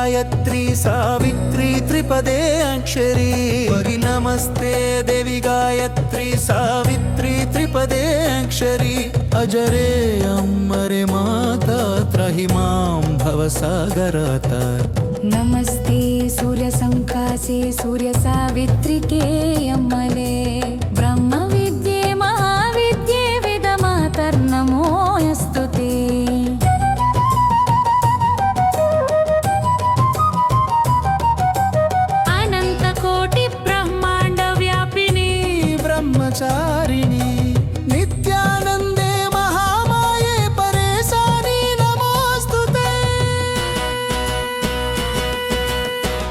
गायत्री सावित्री त्रिपदे अक्षरी वरि नमस्ते देवी गायत्री सावित्री त्रिपदे अक्षरी अजरे अमरे माता त्रहि मां भवसागरात् नमस्ते सूर्य संकासे सूर्य सावित्रिके अम्मले ब्रह्म विद्ये महाविद्ये वेदमातर्नमोऽस्तु ते अनन्तकोटि ब्रह्माण्ड व्यापिनी ब्रह्मचारिणी नित्यानन्दे महामाये परेशानी नमोऽस्तु ते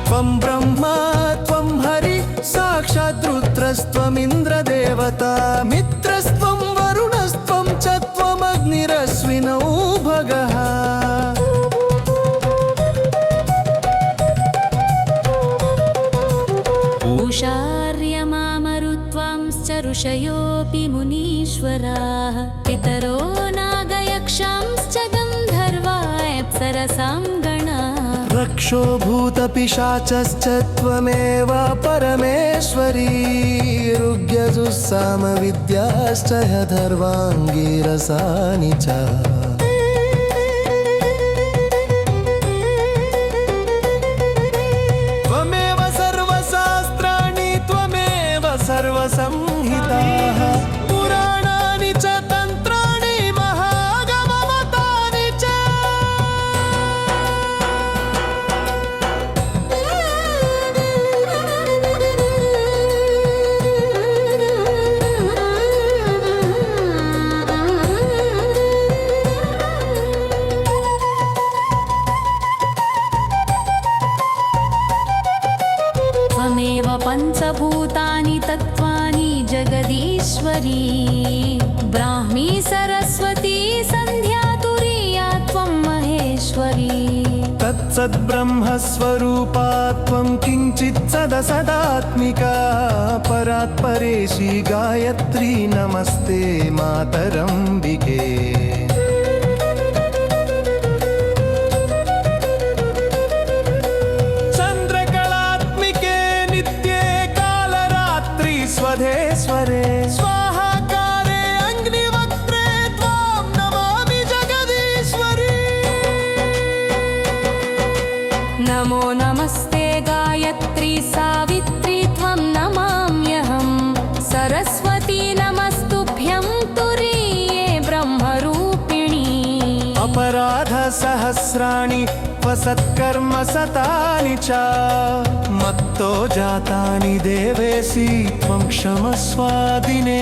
त्वं ब्रह्मा त्वं हरि साक्षात् रुद्रस्त्वमिन्द्रदेवता मित्रस्त्वं वरुणस्त्वं च त्वमग्निरश्विनौ भगः उषार्यमामरुत्वांश्च ऋषयोऽपि मुनीश्वराः पितरो नागयक्षांश्च गन्धर्वाप्सरसां गणाः रक्षो भूतपिशाचश्च त्वमेव परमेश्वरी ऋग्यजुस्सामविद्याश्च ह्यथर्वाङ्गिरसानि च त्वमेव सर्वशास्त्राणि त्वमेव सर्वसंहिताः पुराणानि च तन्त्राणि महागममतानि च त्वमेव पञ्चभूतानि तत्त्वानि जगदीश्वरी ब्राह्मी सरस्वती सन्ध्या तुरीया त्वं महेश्वरी तत्सद्ब्रह्मस्वरूपा त्वं किञ्चित् सदसदात्मिका परात्परेशी गायत्री नमस्ते मातरम्बिके चन्द्रकलात्मिके नित्ये कालरात्रि स्वधेश्वरे स्वाहाकारे अग्निवक्त्रे त्वां नमामि जगदीश्वरी नमो नमस्ते गायत्री सावित्री त्वं नमाम्यहं सरस्वती नमस्तुभ्यं तुरीये ब्रह्मरूपिणी अपराधसहस्राणि त्वसत्कर्म शतानि च मत्तो जातानि देवेसि त्वं क्षमस्व दिने